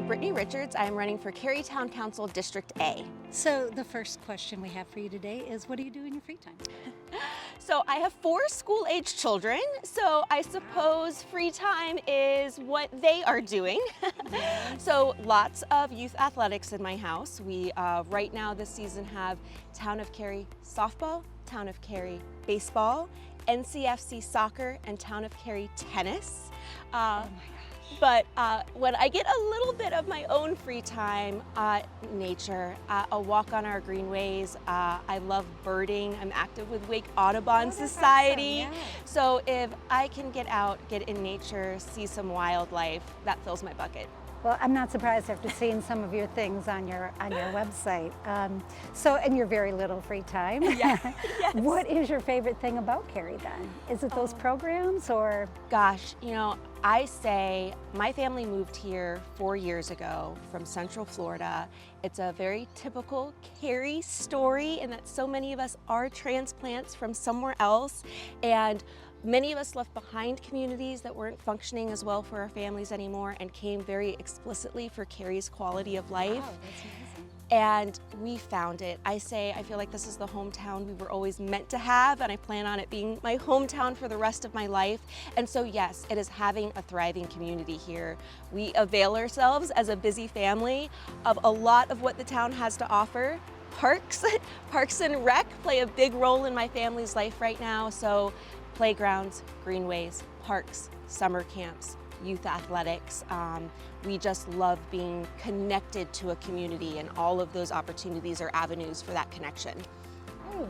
I'm Brittany Richards. I'm running for Cary Town Council District A. So the first question we have for you today is, what do you do in your free time? So I have 4 school-age children, so I suppose free time is what they are doing. So lots of youth athletics in my house. We right now this season have Town of Cary softball, Town of Cary baseball, NCFC soccer, and Town of Cary tennis. Oh my gosh. But when I get a little bit of my own free time, nature, a walk on our greenways. I love birding. I'm active with Wake Audubon Society. Awesome, yeah. So if I can get out, get in nature, see some wildlife, that fills my bucket. Well, I'm not surprised after seeing some of your things on your website. So, in your very little free time, Yes. what is your favorite thing about Cary then? Is it those programs or? Gosh, I say my family moved here 4 years ago from Central Florida. It's a very typical Cary story in that so many of us are transplants from somewhere else, and many of us left behind communities that weren't functioning as well for our families anymore and came very explicitly for Cary's quality of life. Wow, that's amazing. And we found it. I feel like this is the hometown we were always meant to have, and I plan on it being my hometown for the rest of my life. And so yes, it is having a thriving community here. We avail ourselves as a busy family of a lot of what the town has to offer. Parks and Rec play a big role in my family's life right now. So playgrounds, greenways, parks, summer camps, youth athletics. We just love being connected to a community, and all of those opportunities are avenues for that connection. Great.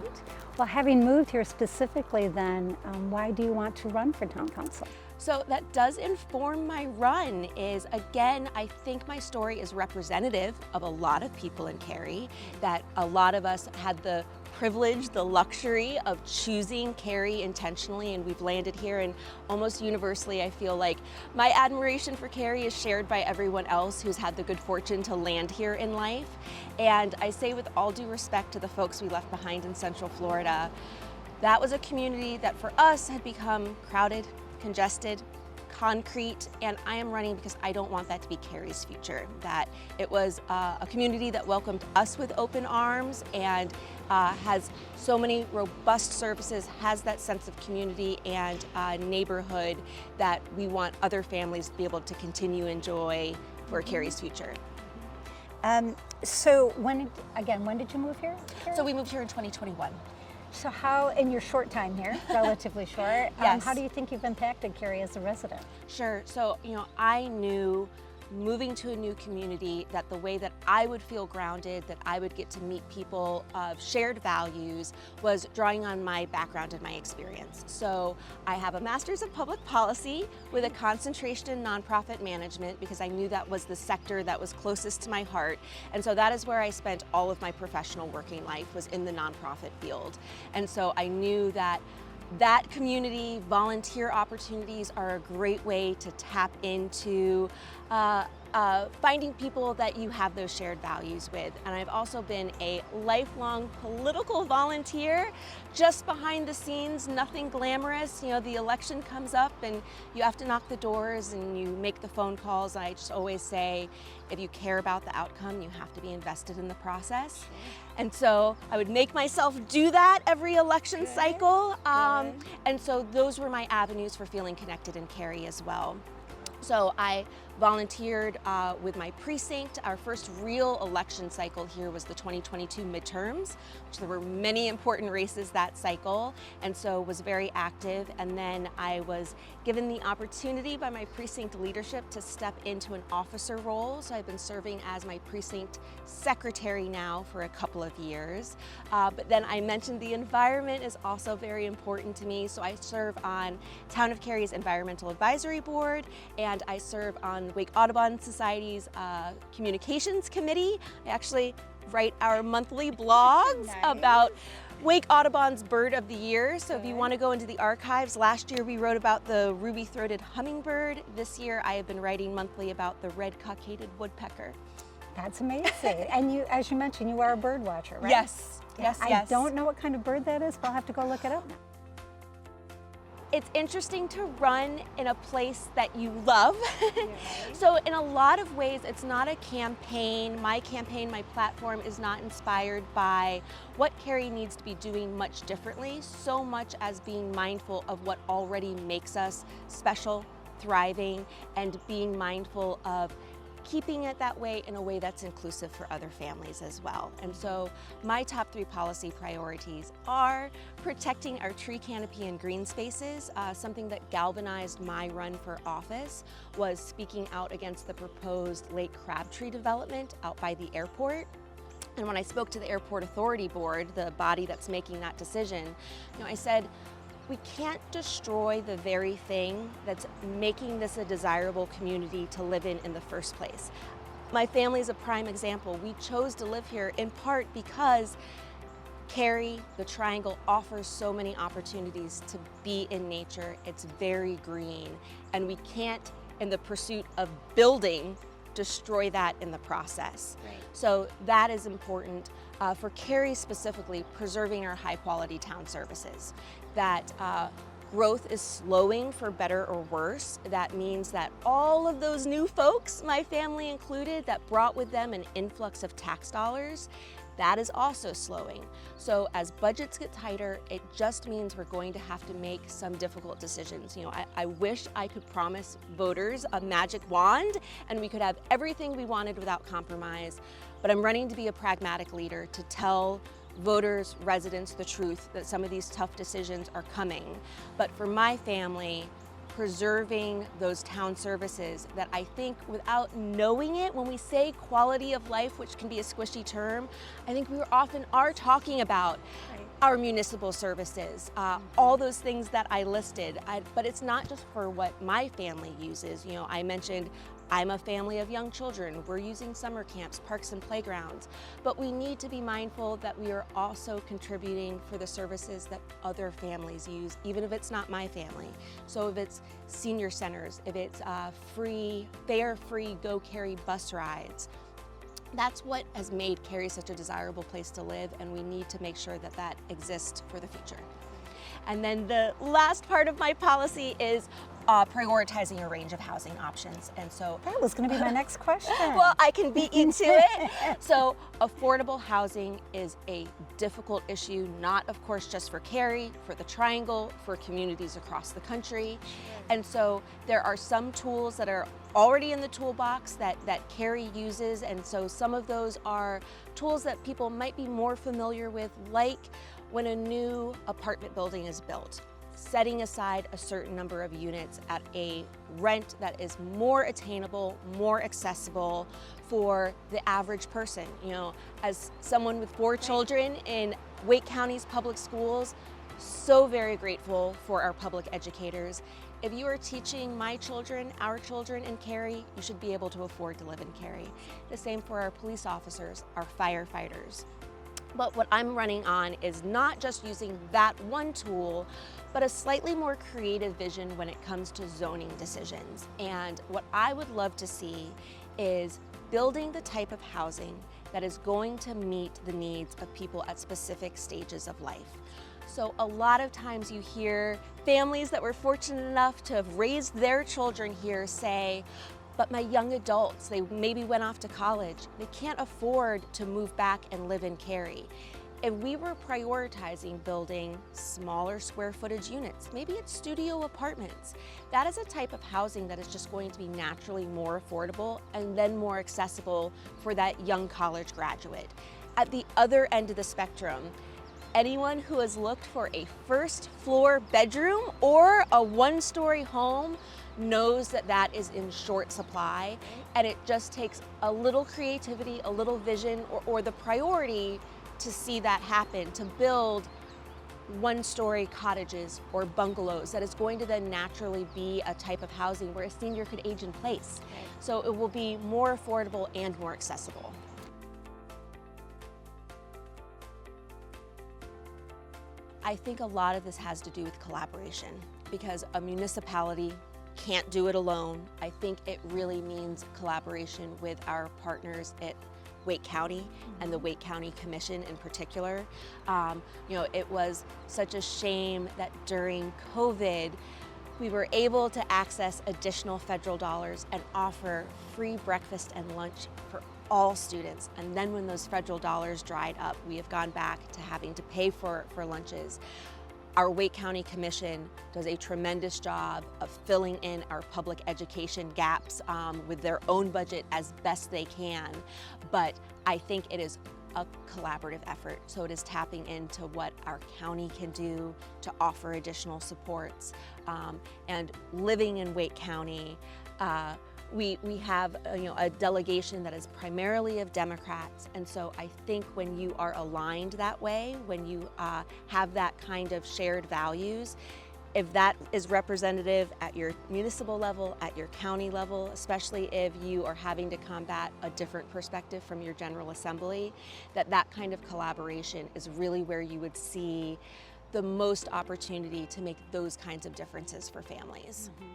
Well, having moved here specifically then, why do you want to run for town council? So that does inform my run. Again, I think my story is representative of a lot of people in Cary, that a lot of us had the privilege, the luxury of choosing Cary intentionally, and we've landed here, and almost universally I feel like my admiration for Cary is shared by everyone else who's had the good fortune to land here in life. And I say with all due respect to the folks we left behind in Central Florida, that was a community that for us had become crowded, congested, concrete, and I am running because I don't want that to be Cary's future. That it was a community that welcomed us with open arms and has so many robust services, has that sense of community and neighborhood that we want other families to be able to continue to enjoy for Cary's future. So when did you move here, Cary? So we moved here in 2021. So how, in your short time here, relatively short, Yes. how do you think you've impacted Cary as a resident? Sure. So, I knew moving to a new community that the way that I would feel grounded, that I would get to meet people of shared values, was drawing on my background and my experience. So I have a master's of public policy with a concentration in nonprofit management because I knew that was the sector that was closest to my heart. And so that is where I spent all of my professional working life, was in the nonprofit field. And so I knew that community, volunteer opportunities are a great way to tap into finding people that you have those shared values with. And I've also been a lifelong political volunteer, just behind the scenes, nothing glamorous. The election comes up and you have to knock the doors and you make the phone calls. I just always say, if you care about the outcome, you have to be invested in the process. And so I would make myself do that every election cycle. And so those were my avenues for feeling connected in Cary as well. So I volunteered with my precinct. Our first real election cycle here was the 2022 midterms, which there were many important races that cycle, and so was very active. And then I was given the opportunity by my precinct leadership to step into an officer role. So I've been serving as my precinct secretary now for a couple of years. But then I mentioned the environment is also very important to me. So I serve on Town of Cary's Environmental Advisory Board, and I serve on Wake Audubon Society's Communications Committee. I actually write our monthly blogs about Wake Audubon's Bird of the Year. So if you want to go into the archives, last year we wrote about the ruby-throated hummingbird. This year I have been writing monthly about the red-cockaded woodpecker. That's amazing. And you, as you mentioned, you are a bird watcher, right? Yes, yes, I yes. don't know what kind of bird that is, but I'll have to go look it up now. It's interesting to run in a place that you love. So in a lot of ways, it's not a campaign. My campaign, my platform is not inspired by what Cary needs to be doing much differently, so much as being mindful of what already makes us special, thriving, and being mindful of keeping it that way in a way that's inclusive for other families as well. And so my top 3 policy priorities are protecting our tree canopy and green spaces. Something that galvanized my run for office was speaking out against the proposed Lake Crabtree development out by the airport. And when I spoke to the Airport Authority Board, the body that's making that decision, I said, we can't destroy the very thing that's making this a desirable community to live in the first place. My family is a prime example. We chose to live here in part because Cary, the Triangle, offers so many opportunities to be in nature. It's very green, and we can't, in the pursuit of building, destroy that in the process. Right. So that is important. For Cary specifically, preserving our high quality town services. That growth is slowing for better or worse. That means that all of those new folks, my family included, that brought with them an influx of tax dollars, that is also slowing. So as budgets get tighter, it just means we're going to have to make some difficult decisions. I wish I could promise voters a magic wand and we could have everything we wanted without compromise, but I'm running to be a pragmatic leader to tell voters, residents, the truth that some of these tough decisions are coming. But for my family, preserving those town services that I think without knowing it, when we say quality of life, which can be a squishy term, I think we often are talking about our municipal services, all those things that I listed. But it's not just for what my family uses. I mentioned I'm a family of young children. We're using summer camps, parks and playgrounds. But we need to be mindful that we are also contributing for the services that other families use, even if it's not my family. So if it's senior centers, if it's fare-free Go Cary bus rides, that's what has made Cary such a desirable place to live, and we need to make sure that that exists for the future. And then the last part of my policy is prioritizing a range of housing options. And so That was going to be my next question. well, I can beat you to it. So affordable housing is a difficult issue, not of course just for Cary, for the Triangle, for communities across the country. And so there are some tools that are already in the toolbox that Cary uses. And so some of those are tools that people might be more familiar with, like when a new apartment building is built, setting aside a certain number of units at a rent that is more attainable, more accessible for the average person. As someone with 4 children in Wake County's public schools, so very grateful for our public educators. If you are teaching my children, our children in Cary, you should be able to afford to live in Cary. The same for our police officers, our firefighters. But what I'm running on is not just using that one tool, but a slightly more creative vision when it comes to zoning decisions. And what I would love to see is building the type of housing that is going to meet the needs of people at specific stages of life. So a lot of times you hear families that were fortunate enough to have raised their children here say, but my young adults, they maybe went off to college, they can't afford to move back and live in Cary. If we were prioritizing building smaller square footage units, maybe it's studio apartments, that is a type of housing that is just going to be naturally more affordable and then more accessible for that young college graduate. At the other end of the spectrum, anyone who has looked for a first floor bedroom or a 1-story home knows that that is in short supply, and it just takes a little creativity, a little vision, or the priority to see that happen, to build 1-story cottages or bungalows that is going to then naturally be a type of housing where a senior could age in place. So it will be more affordable and more accessible. I think a lot of this has to do with collaboration, because a municipality can't do it alone. I think it really means collaboration with our partners at Wake County and the Wake County Commission in particular. It was such a shame that during COVID, we were able to access additional federal dollars and offer free breakfast and lunch for all students. And then when those federal dollars dried up, we have gone back to having to pay for lunches. Our Wake County Commission does a tremendous job of filling in our public education gaps with their own budget as best they can. But I think it is a collaborative effort. So it is tapping into what our county can do to offer additional supports. And living in Wake County, we have a delegation that is primarily of Democrats, and so I think when you are aligned that way, when you have that kind of shared values, if that is representative at your municipal level, at your county level, especially if you are having to combat a different perspective from your General Assembly, that kind of collaboration is really where you would see the most opportunity to make those kinds of differences for families. Mm-hmm.